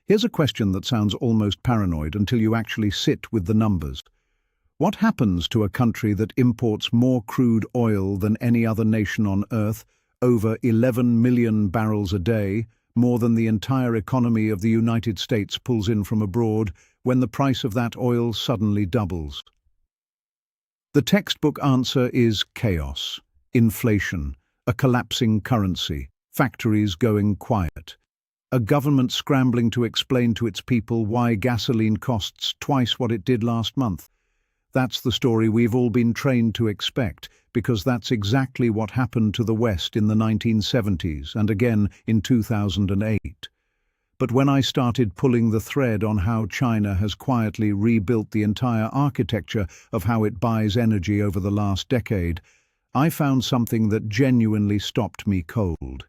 Here's a question that sounds almost paranoid until you actually sit with the numbers. What happens to a country that imports more crude oil than any other nation on Earth, over 11 million barrels a day, more than the entire economy of the United States pulls in from abroad, when the price of that oil suddenly doubles? The textbook answer is chaos, inflation, a collapsing currency, factories going quiet, a government scrambling to explain to its people why gasoline costs twice what it did last month. That's the story we've all been trained to expect, because that's exactly what happened to the West in the 1970s and again in 2008. But when I started pulling the thread on how China has quietly rebuilt the entire architecture of how it buys energy over the last decade, I found something that genuinely stopped me cold.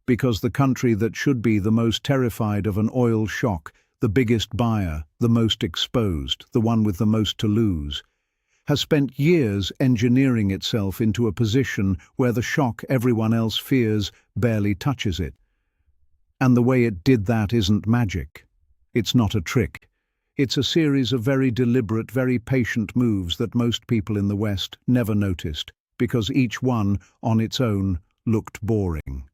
Because the country that should be the most terrified of an oil shock, the biggest buyer, the most exposed, the one with the most to lose, has spent years engineering itself into a position where the shock everyone else fears barely touches it. And the way it did that isn't magic. It's not a trick. It's a series of very deliberate, very patient moves that most people in the West never noticed, because each one, on its own, looked boring.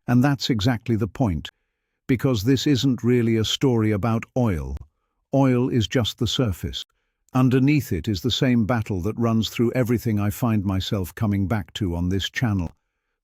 And that's exactly the point, because this isn't really a story about oil. Oil is just the surface. Underneath it is the same battle that runs through everything I find myself coming back to on this channel.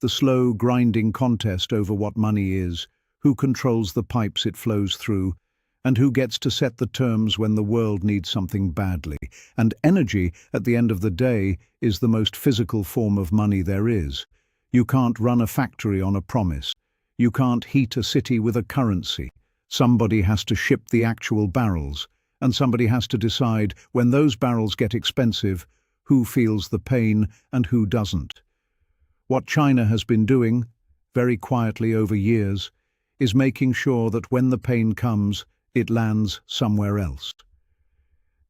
The slow, grinding contest over what money is, who controls the pipes it flows through, and who gets to set the terms when the world needs something badly. And energy, at the end of the day, is the most physical form of money there is. You can't run a factory on a promise. You can't heat a city with a currency. Somebody has to ship the actual barrels, and somebody has to decide, when those barrels get expensive, who feels the pain and who doesn't. What China has been doing, very quietly over years, is making sure that when the pain comes, it lands somewhere else.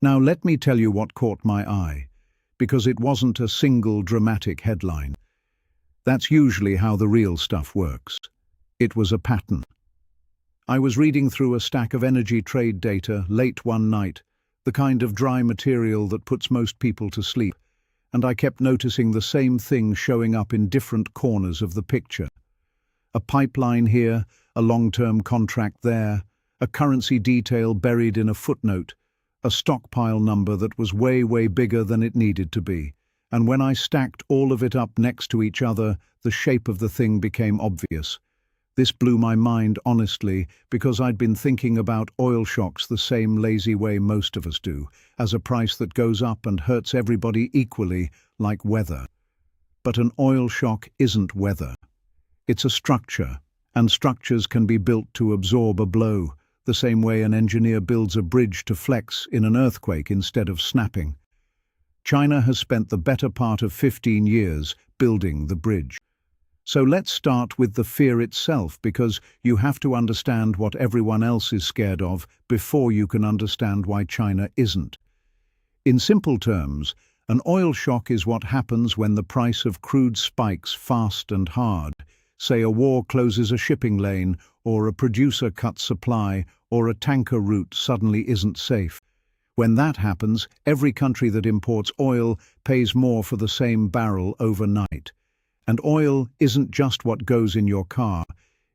Now let me tell you what caught my eye, because it wasn't a single dramatic headline. That's usually how the real stuff works. It was a pattern. I was reading through a stack of energy trade data late one night, the kind of dry material that puts most people to sleep, and I kept noticing the same thing showing up in different corners of the picture. A pipeline here, a long-term contract there, a currency detail buried in a footnote, a stockpile number that was way, way bigger than it needed to be. And when I stacked all of it up next to each other, the shape of the thing became obvious. This blew my mind, honestly, because I'd been thinking about oil shocks the same lazy way most of us do, as a price that goes up and hurts everybody equally, like weather. But an oil shock isn't weather. It's a structure, and structures can be built to absorb a blow, the same way an engineer builds a bridge to flex in an earthquake instead of snapping. China has spent the better part of 15 years building the bridge. So let's start with the fear itself, because you have to understand what everyone else is scared of before you can understand why China isn't. In simple terms, an oil shock is what happens when the price of crude spikes fast and hard. Say a war closes a shipping lane, or a producer cuts supply, or a tanker route suddenly isn't safe. When that happens, every country that imports oil pays more for the same barrel overnight. And oil isn't just what goes in your car.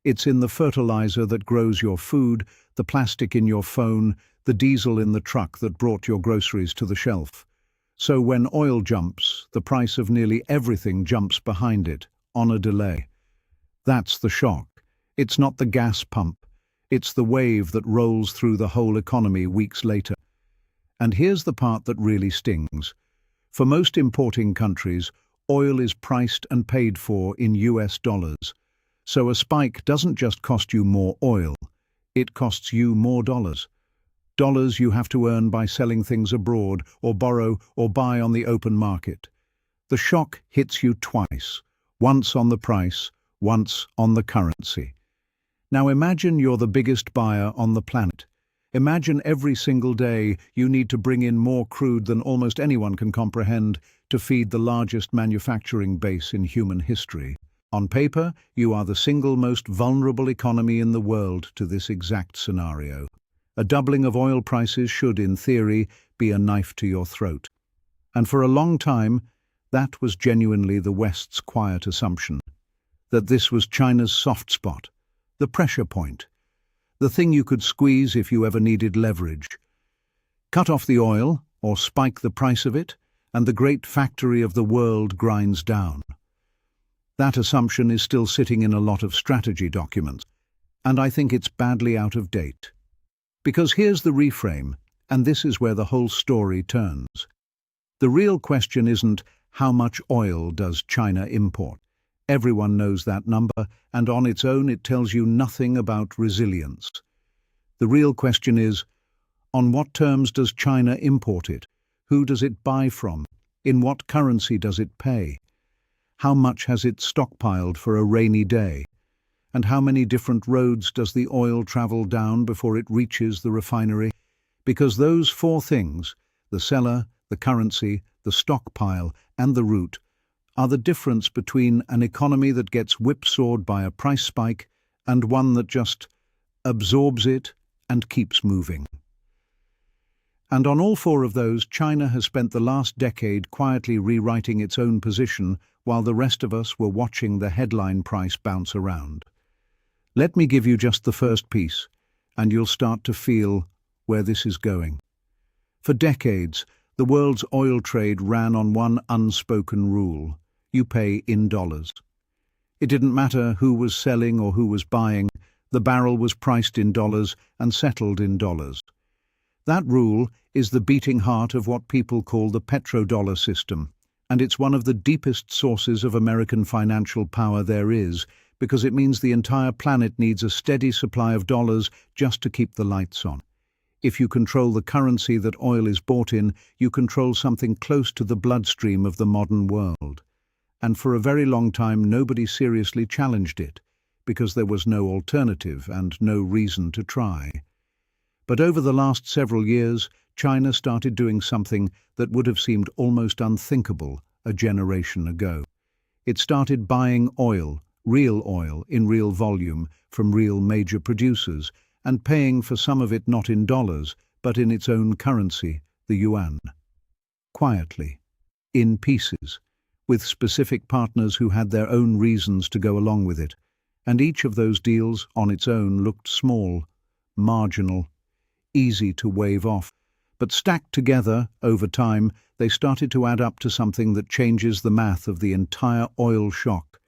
It's in the fertilizer that grows your food, the plastic in your phone, the diesel in the truck that brought your groceries to the shelf. So when oil jumps, the price of nearly everything jumps behind it, on a delay. That's the shock. It's not the gas pump. It's the wave that rolls through the whole economy weeks later. And here's the part that really stings. For most importing countries, oil is priced and paid for in US dollars. So a spike doesn't just cost you more oil, it costs you more dollars. Dollars you have to earn by selling things abroad, or borrow, or buy on the open market. The shock hits you twice, once on the price, once on the currency. Now imagine you're the biggest buyer on the planet. Imagine every single day you need to bring in more crude than almost anyone can comprehend to feed the largest manufacturing base in human history. On paper, you are the single most vulnerable economy in the world to this exact scenario. A doubling of oil prices should, in theory, be a knife to your throat. And for a long time, that was genuinely the West's quiet assumption, that this was China's soft spot, the pressure point, the thing you could squeeze if you ever needed leverage. Cut off the oil, or spike the price of it, and the great factory of the world grinds down. That assumption is still sitting in a lot of strategy documents, and I think it's badly out of date. Because here's the reframe, and this is where the whole story turns. The real question isn't how much oil does China import. Everyone knows that number, and on its own it tells you nothing about resilience. The real question is, on what terms does China import it? Who does it buy from? In what currency does it pay? How much has it stockpiled for a rainy day? And how many different roads does the oil travel down before it reaches the refinery? Because those four things, the seller, the currency, the stockpile, and the route, are the difference between an economy that gets whipsawed by a price spike and one that just absorbs it and keeps moving. And on all four of those, China has spent the last decade quietly rewriting its own position while the rest of us were watching the headline price bounce around. Let me give you just the first piece, and you'll start to feel where this is going. For decades, the world's oil trade ran on one unspoken rule: you pay in dollars. It didn't matter who was selling or who was buying, the barrel was priced in dollars and settled in dollars. That rule is the beating heart of what people call the petrodollar system, and it's one of the deepest sources of American financial power there is, because it means the entire planet needs a steady supply of dollars just to keep the lights on. If you control the currency that oil is bought in, you control something close to the bloodstream of the modern world. And for a very long time, nobody seriously challenged it, because there was no alternative and no reason to try. But over the last several years, China started doing something that would have seemed almost unthinkable a generation ago. It started buying oil, real oil, in real volume, from real major producers, and paying for some of it not in dollars, but in its own currency, the yuan. Quietly, in pieces, with specific partners who had their own reasons to go along with it, and each of those deals on its own looked small, marginal, easy to wave off, but stacked together over time, they started to add up to something that changes the math of the entire oil shock.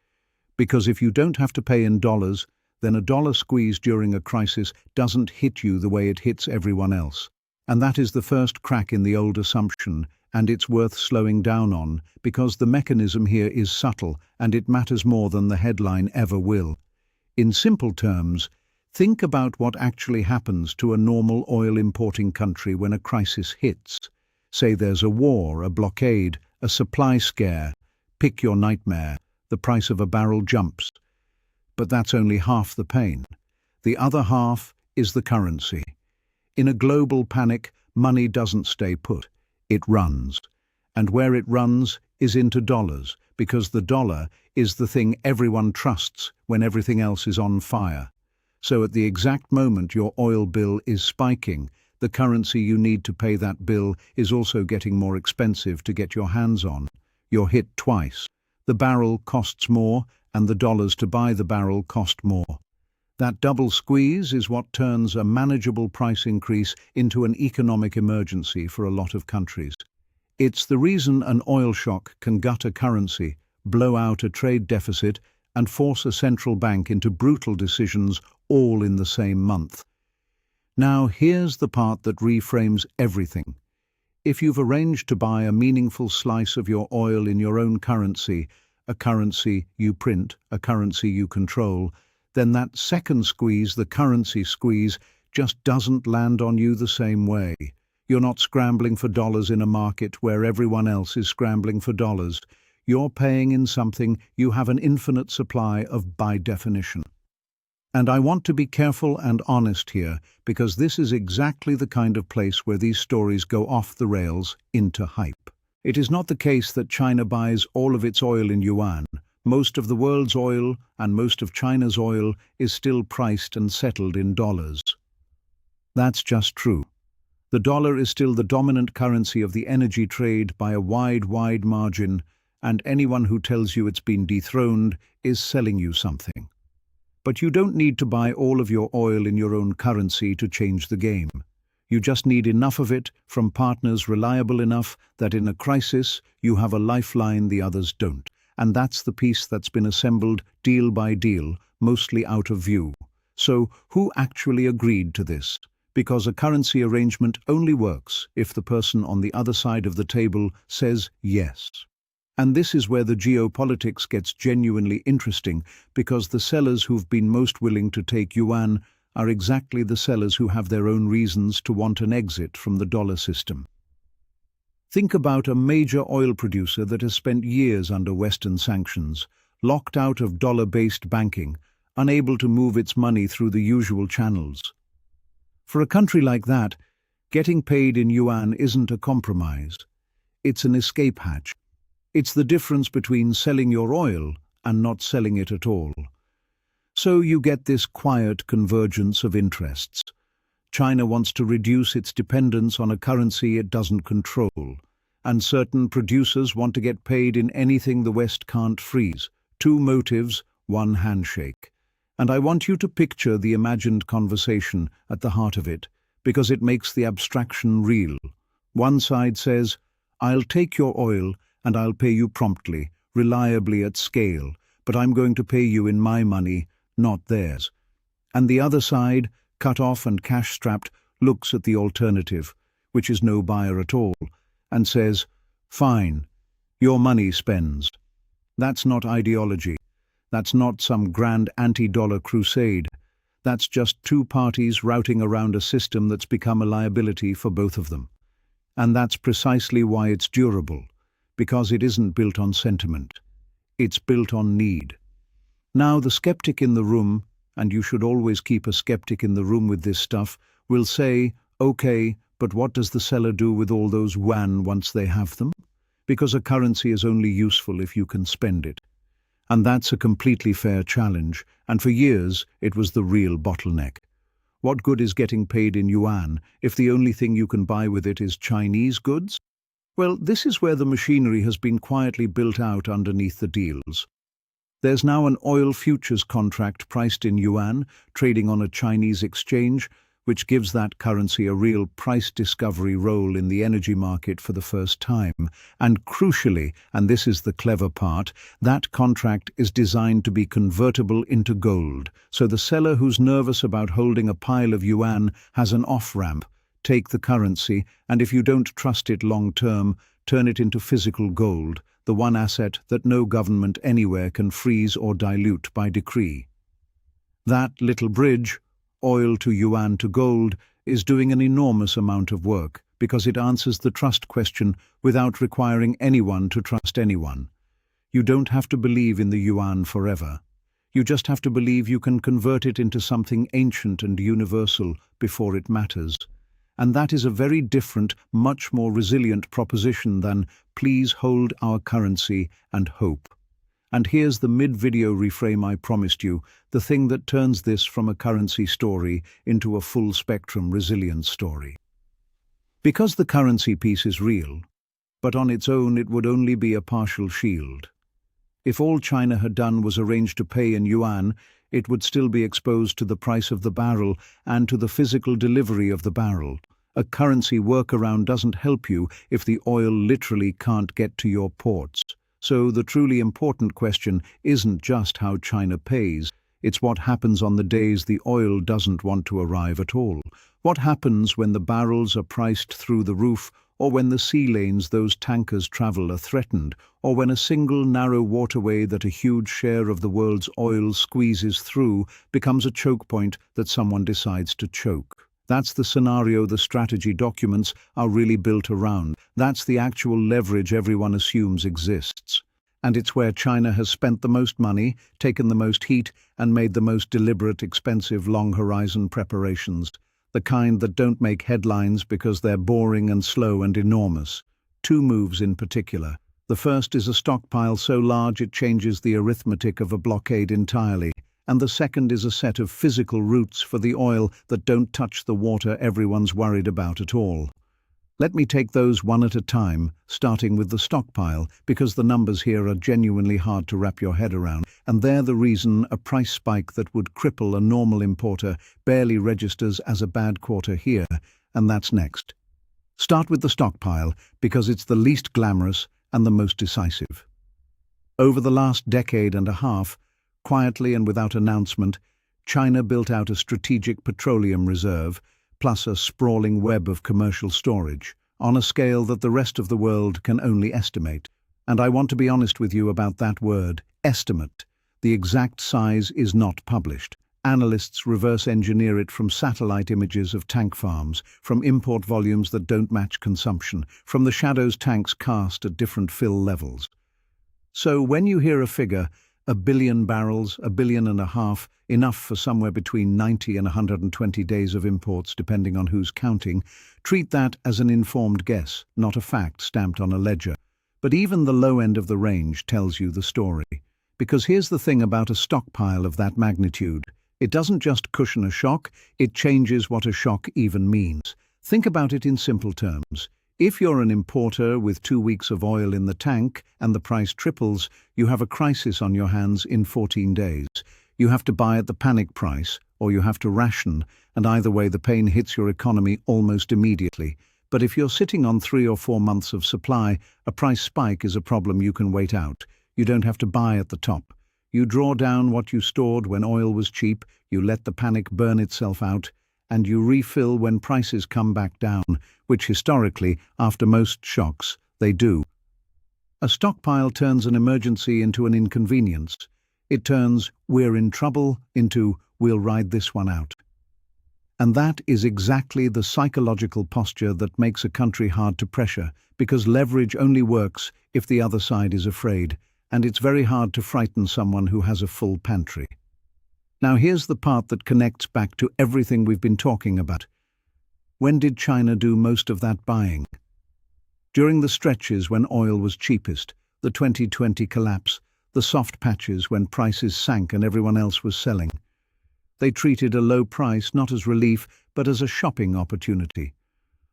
Because if you don't have to pay in dollars, then a dollar squeeze during a crisis doesn't hit you the way it hits everyone else. And that is the first crack in the old assumption, and it's worth slowing down on, because the mechanism here is subtle and it matters more than the headline ever will. In simple terms, think about what actually happens to a normal oil-importing country when a crisis hits. Say there's a war, a blockade, a supply scare. Pick your nightmare. The price of a barrel jumps. But that's only half the pain. The other half is the currency. In a global panic, money doesn't stay put. It runs. And where it runs is into dollars, because the dollar is the thing everyone trusts when everything else is on fire. So at the exact moment your oil bill is spiking, the currency you need to pay that bill is also getting more expensive to get your hands on. You're hit twice. The barrel costs more, and the dollars to buy the barrel cost more. That double squeeze is what turns a manageable price increase into an economic emergency for a lot of countries. It's the reason an oil shock can gut a currency, blow out a trade deficit, and force a central bank into brutal decisions all in the same month. Now here's the part that reframes everything. If you've arranged to buy a meaningful slice of your oil in your own currency, a currency you print, a currency you control, then that second squeeze, the currency squeeze, just doesn't land on you the same way. You're not scrambling for dollars in a market where everyone else is scrambling for dollars. You're paying in something you have an infinite supply of by definition. And I want to be careful and honest here, because this is exactly the kind of place where these stories go off the rails into hype. It is not the case that China buys all of its oil in yuan. Most of the world's oil and most of China's oil is still priced and settled in dollars. That's just true. The dollar is still the dominant currency of the energy trade by a wide margin, and anyone who tells you it's been dethroned is selling you something. But you don't need to buy all of your oil in your own currency to change the game. You just need enough of it from partners reliable enough that in a crisis you have a lifeline the others don't. And that's the piece that's been assembled deal by deal, mostly out of view. So who actually agreed to this? Because a currency arrangement only works if the person on the other side of the table says yes. And this is where the geopolitics gets genuinely interesting, because the sellers who've been most willing to take yuan are exactly the sellers who have their own reasons to want an exit from the dollar system. Think about a major oil producer that has spent years under Western sanctions, locked out of dollar-based banking, unable to move its money through the usual channels. For a country like that, getting paid in yuan isn't a compromise. It's an escape hatch. It's the difference between selling your oil and not selling it at all. So you get this quiet convergence of interests. China wants to reduce its dependence on a currency it doesn't control, and certain producers want to get paid in anything the West can't freeze. Two motives, one handshake. And I want you to picture the imagined conversation at the heart of it, because it makes the abstraction real. One side says, "I'll take your oil and I'll pay you promptly, reliably at scale, but I'm going to pay you in my money, not theirs." And the other side, cut off and cash-strapped, looks at the alternative, which is no buyer at all, and says, "Fine, your money spends." That's not ideology. That's not some grand anti-dollar crusade. That's just two parties routing around a system that's become a liability for both of them. And that's precisely why it's durable. Because it isn't built on sentiment. It's built on need. Now the skeptic in the room, and you should always keep a skeptic in the room with this stuff, will say, "Okay, but what does the seller do with all those yuan once they have them?" Because a currency is only useful if you can spend it. And that's a completely fair challenge, and for years it was the real bottleneck. What good is getting paid in yuan if the only thing you can buy with it is Chinese goods? Well, this is where the machinery has been quietly built out underneath the deals. There's now an oil futures contract priced in yuan, trading on a Chinese exchange, which gives that currency a real price discovery role in the energy market for the first time. And crucially, and this is the clever part, that contract is designed to be convertible into gold. So the seller who's nervous about holding a pile of yuan has an off-ramp. Take the currency, and if you don't trust it long-term, turn it into physical gold, the one asset that no government anywhere can freeze or dilute by decree. That little bridge, oil to yuan to gold, is doing an enormous amount of work because it answers the trust question without requiring anyone to trust anyone. You don't have to believe in the yuan forever. You just have to believe you can convert it into something ancient and universal before it matters. And that is a very different, much more resilient proposition than "please hold our currency and hope." And here's the mid-video reframe I promised you, the thing that turns this from a currency story into a full-spectrum resilience story. Because the currency piece is real, but on its own it would only be a partial shield. If all China had done was arrange to pay in yuan, it would still be exposed to the price of the barrel and to the physical delivery of the barrel. A currency workaround doesn't help you if the oil literally can't get to your ports. So the truly important question isn't just how China pays, it's what happens on the days the oil doesn't want to arrive at all. What happens when the barrels are priced through the roof, or when the sea lanes those tankers travel are threatened, or when a single narrow waterway that a huge share of the world's oil squeezes through becomes a choke point that someone decides to choke. That's the scenario the strategy documents are really built around. That's the actual leverage everyone assumes exists. And it's where China has spent the most money, taken the most heat, and made the most deliberate, expensive, long-horizon preparations. The kind that don't make headlines because they're boring and slow and enormous. Two moves in particular. The first is a stockpile so large it changes the arithmetic of a blockade entirely. and the second is a set of physical routes for the oil that don't touch the water everyone's worried about at all. Let me take those one at a time, starting with the stockpile, because the numbers here are genuinely hard to wrap your head around, and they're the reason a price spike that would cripple a normal importer barely registers as a bad quarter here, and that's next. Start with the stockpile, because it's the least glamorous and the most decisive. Over the last decade and a half, quietly and without announcement, China built out a strategic petroleum reserve, plus a sprawling web of commercial storage, on a scale that the rest of the world can only estimate. And I want to be honest with you about that word, estimate. The exact size is not published. Analysts reverse engineer it from satellite images of tank farms, from import volumes that don't match consumption, from the shadows tanks cast at different fill levels. So when you hear a figure, 1 billion barrels, 1.5 billion, enough for somewhere between 90 and 120 days of imports depending on who's counting, treat that as an informed guess, not a fact stamped on a ledger. But even the low end of the range tells you the story. Because here's the thing about a stockpile of that magnitude. It doesn't just cushion a shock, it changes what a shock even means. Think about it in simple terms. If you're an importer with 2 weeks of oil in the tank and the price triples, you have a crisis on your hands in 14 days. You have to buy at the panic price, or you have to ration, and either way the pain hits your economy almost immediately. But if you're sitting on 3 or 4 months of supply, a price spike is a problem you can wait out. You don't have to buy at the top. You draw down what you stored when oil was cheap, you let the panic burn itself out, and you refill when prices come back down, which historically, after most shocks, they do. A stockpile turns an emergency into an inconvenience. It turns "we're in trouble" into "we'll ride this one out." And that is exactly the psychological posture that makes a country hard to pressure, because leverage only works if the other side is afraid, and it's very hard to frighten someone who has a full pantry. Now here's the part that connects back to everything we've been talking about. When did China do most of that buying? During the stretches when oil was cheapest, the 2020 collapse, the soft patches when prices sank and everyone else was selling. They treated a low price not as relief, but as a shopping opportunity.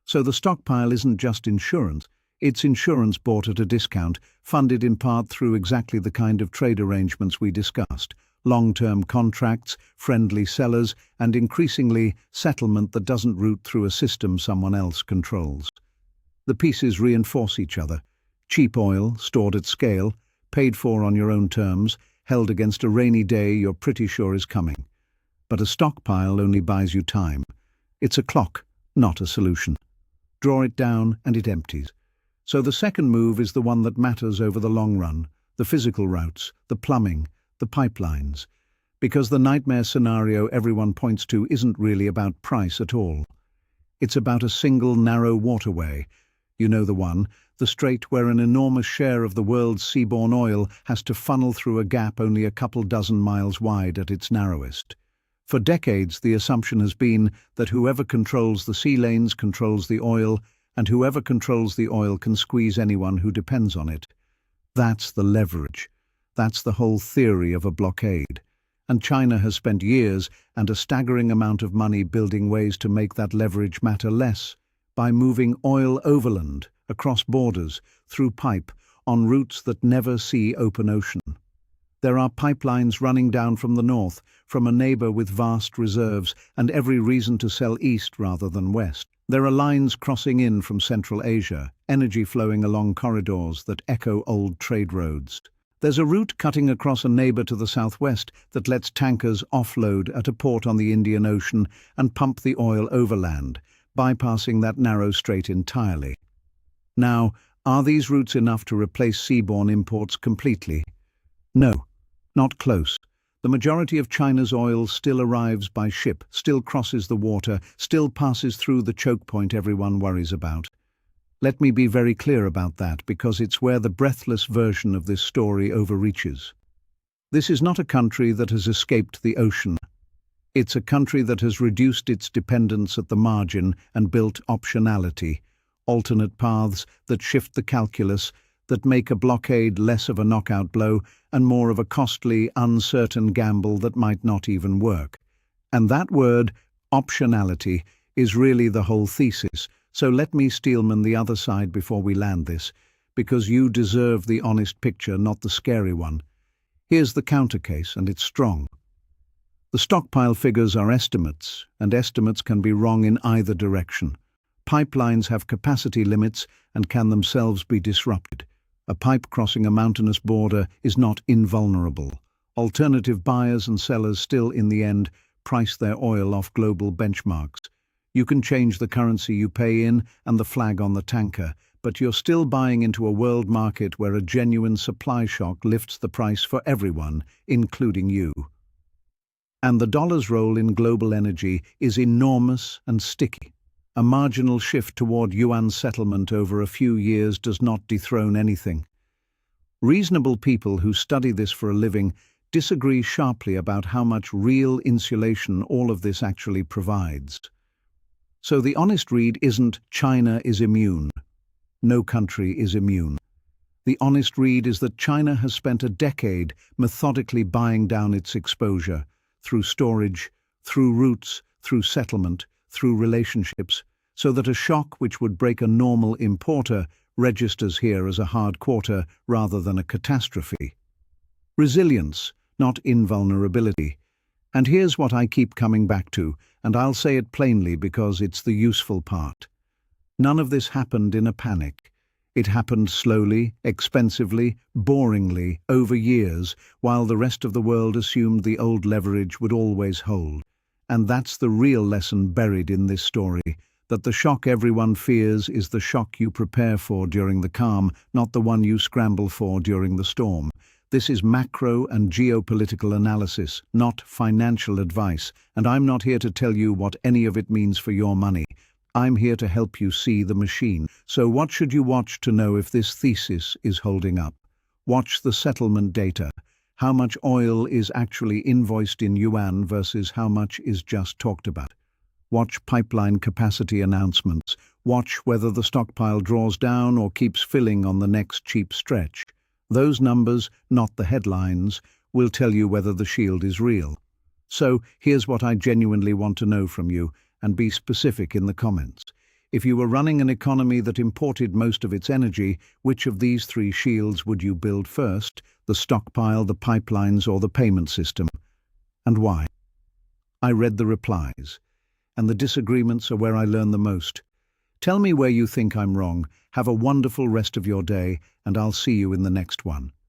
So the stockpile isn't just insurance, it's insurance bought at a discount, funded in part through exactly the kind of trade arrangements we discussed. Long-term contracts, friendly sellers, and increasingly settlement that doesn't route through a system someone else controls. The pieces reinforce each other. Cheap oil, stored at scale, paid for on your own terms, held against a rainy day you're pretty sure is coming. But a stockpile only buys you time. It's a clock, not a solution. Draw it down and it empties. So the second move is the one that matters over the long run, the physical routes, the plumbing, the pipelines, because the nightmare scenario everyone points to isn't really about price at all. It's about a single narrow waterway. You know the one, the strait where an enormous share of the world's seaborne oil has to funnel through a gap only a couple dozen miles wide at its narrowest. For decades, the assumption has been that whoever controls the sea lanes controls the oil, and whoever controls the oil can squeeze anyone who depends on it. That's the leverage. That's the whole theory of a blockade. And China has spent years and a staggering amount of money building ways to make that leverage matter less, by moving oil overland, across borders, through pipe, on routes that never see open ocean. There are pipelines running down from the north, from a neighbor with vast reserves and every reason to sell east rather than west. There are lines crossing in from Central Asia, energy flowing along corridors that echo old trade roads. There's a route cutting across a neighbor to the southwest that lets tankers offload at a port on the Indian Ocean and pump the oil overland, bypassing that narrow strait entirely. Now, are these routes enough to replace seaborne imports completely? No, not close. The majority of China's oil still arrives by ship, still crosses the water, still passes through the choke point everyone worries about. Let me be very clear about that, because it's where the breathless version of this story overreaches. This is not a country that has escaped the ocean. It's a country that has reduced its dependence at the margin and built optionality, alternate paths that shift the calculus, that make a blockade less of a knockout blow and more of a costly, uncertain gamble that might not even work. And that word, optionality, is really the whole thesis. So let me steelman the other side before we land this, because you deserve the honest picture, not the scary one. Here's the counter case, and it's strong. The stockpile figures are estimates, and estimates can be wrong in either direction. Pipelines have capacity limits and can themselves be disrupted. A pipe crossing a mountainous border is not invulnerable. Alternative buyers and sellers still, in the end, price their oil off global benchmarks. You can change the currency you pay in and the flag on the tanker, but you're still buying into a world market where a genuine supply shock lifts the price for everyone, including you. And the dollar's role in global energy is enormous and sticky. A marginal shift toward yuan settlement over a few years does not dethrone anything. Reasonable people who study this for a living disagree sharply about how much real insulation all of this actually provides. So the honest read isn't China is immune. No country is immune. The honest read is that China has spent a decade methodically buying down its exposure, through storage, through routes, through settlement, through relationships, so that a shock which would break a normal importer registers here as a hard quarter rather than a catastrophe. Resilience, not invulnerability. And here's what I keep coming back to, and I'll say it plainly because it's the useful part. None of this happened in a panic. It happened slowly, expensively, boringly, over years, while the rest of the world assumed the old leverage would always hold. And that's the real lesson buried in this story, that the shock everyone fears is the shock you prepare for during the calm, not the one you scramble for during the storm. This is macro and geopolitical analysis, not financial advice, and I'm not here to tell you what any of it means for your money. I'm here to help you see the machine. So what should you watch to know if this thesis is holding up? Watch the settlement data. How much oil is actually invoiced in yuan versus how much is just talked about. Watch pipeline capacity announcements. Watch whether the stockpile draws down or keeps filling on the next cheap stretch. Those numbers, not the headlines, will tell you whether the shield is real. So here's what I genuinely want to know from you, and be specific in the comments. If you were running an economy that imported most of its energy, which of these three shields would you build first? The stockpile, the pipelines, or the payment system? And why? I read the replies, and the disagreements are where I learn the most. Tell me where you think I'm wrong. Have a wonderful rest of your day, and I'll see you in the next one.